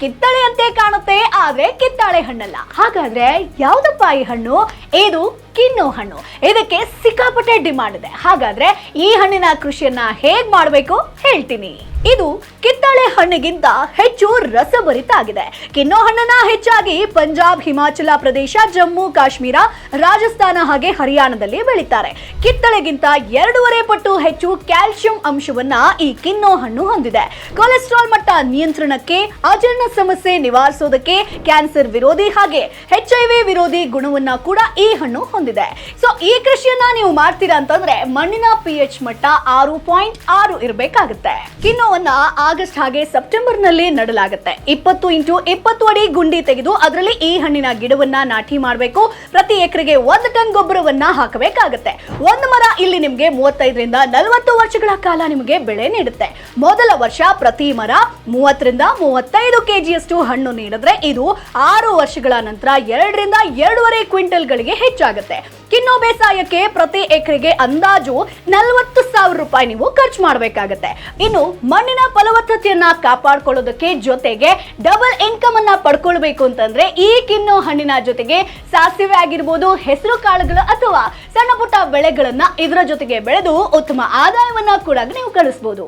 ಕಿತ್ತಳೆಯಂತೆ ಕಾಣುತ್ತೆ ಆದ್ರೆ ಕಿತ್ತಾಳೆ ಹಣ್ಣಲ್ಲ. ಹಾಗಾದ್ರೆ ಯಾವ್ದಪ್ಪ ಈ ಹಣ್ಣು? ಇದು ಕಿನ್ನೋ ಹಣ್ಣು. ಇದಕ್ಕೆ ಸಿಕ್ಕಾಪಟ್ಟೆ ಡಿಮಾಂಡ್ ಇದೆ. ಹಾಗಾದ್ರೆ ಈ ಹಣ್ಣಿನ ಕೃಷಿಯನ್ನ ಹೇಗ್ ಮಾಡಬೇಕು ಹೇಳ್ತೀನಿ. ಇದು ಕಿತ್ತಳೆ ಹಣ್ಣಿಗಿಂತ ಹೆಚ್ಚು ರಸಭರಿತ ಆಗಿದೆ. ಕಿನ್ನೋ ಹಣ್ಣನ್ನ ಹೆಚ್ಚಾಗಿ ಪಂಜಾಬ್, ಹಿಮಾಚಲ ಪ್ರದೇಶ, ಜಮ್ಮು ಕಾಶ್ಮೀರ, ರಾಜಸ್ಥಾನ ಹಾಗೆ ಹರಿಯಾಣದಲ್ಲಿ ಬೆಳೀತಾರೆ. ಕಿತ್ತಳೆಗಿಂತ 2.5 ಪಟ್ಟು ಹೆಚ್ಚು ಕ್ಯಾಲ್ಸಿಯಂ ಅಂಶವನ್ನ ಈ ಕಿನ್ನೋ ಹಣ್ಣು ಹೊಂದಿದೆ. ಕೊಲೆಸ್ಟ್ರಾಲ್ ಮಟ್ಟ ನಿಯಂತ್ರಣಕ್ಕೆ, ಅಜೀರ್ಣ ಸಮಸ್ಯೆ ನಿವಾರಿಸೋದಕ್ಕೆ, ಕ್ಯಾನ್ಸರ್ ವಿರೋಧಿ ಹಾಗೆ HIV ವಿರೋಧಿ ಗುಣವನ್ನ ಕೂಡ ಈ ಹಣ್ಣು ಹೊಂದಿದೆ. ಸೊ ಈ ಕೃಷಿಯನ್ನ ನೀವು ಮಾಡ್ತೀರಾ ಅಂತಂದ್ರೆ ಮಣ್ಣಿನ pH ಮಟ್ಟ 6.6 ಇರಬೇಕಾಗುತ್ತೆ. ಕಿನ್ನೋವನ್ನ ಆಗಸ್ಟ್ ಹಾಗೆ ಸೆಪ್ಟೆಂಬರ್ ನಲ್ಲಿ ನಡಲಾಗುತ್ತೆ. 20 x 20 ಅಡಿ ಗುಂಡಿ ತೆಗೆದು ಅದರಲ್ಲಿ ಈ ಹಣ್ಣಿನ ಗಿಡವನ್ನ ನಾಟಿ ಮಾಡಬೇಕು. ಪ್ರತಿ ಎಕರೆಗೆ 1 ಟನ್ ಗೊಬ್ಬರವನ್ನ ಹಾಕಬೇಕಾಗುತ್ತೆ. ಒಂದು ಮರ ಇಲ್ಲಿ ನಿಮ್ಗೆ 35 ರಿಂದ 40 ವರ್ಷಗಳ ಕಾಲ ನಿಮಗೆ ಬೆಳೆ ನೀಡುತ್ತೆ. ಮೊದಲ ವರ್ಷ ಪ್ರತಿ ಮರ 30 ರಿಂದ 35 ಕೆಜಿಯಷ್ಟು ಹಣ್ಣು ನೀಡಿದ್ರೆ ಇದು 6 ವರ್ಷಗಳ ನಂತರ 2 ರಿಂದ 2.5 ಕ್ವಿಂಟಲ್ಗಳಿಗೆ ಹೆಚ್ಚಾಗುತ್ತೆ. ಕಿನ್ನೋ ಬೇಸಾಯಕ್ಕೆ ಪ್ರತಿ ಎಕರೆಗೆ ಅಂದಾಜು 40,000 ರೂಪಾಯಿ ನೀವು ಖರ್ಚು ಮಾಡಬೇಕಾಗುತ್ತೆ. ಇನ್ನು ಮಣ್ಣಿನ ಫಲವತ್ತತೆಯನ್ನ ಕಾಪಾಡಿಕೊಳ್ಳೋದಕ್ಕೆ ಜೊತೆಗೆ ಡಬಲ್ ಇನ್ಕಮ್ ಅನ್ನ ಪಡ್ಕೊಳ್ಬೇಕು ಅಂತಂದ್ರೆ ಈ ಕಿನ್ನೋ ಹಣ್ಣಿನ ಜೊತೆಗೆ ಸಾಸಿವೆ ಆಗಿರ್ಬೋದು, ಹೆಸರು ಕಾಳುಗಳು ಅಥವಾ ಸಣ್ಣ ಪುಟ್ಟ ಬೆಳೆಗಳನ್ನ ಇದರ ಜೊತೆಗೆ ಬೆಳೆದು ಉತ್ತಮ ಆದಾಯವನ್ನ ಕೂಡ ನೀವು ಗಳಿಸಬಹುದು.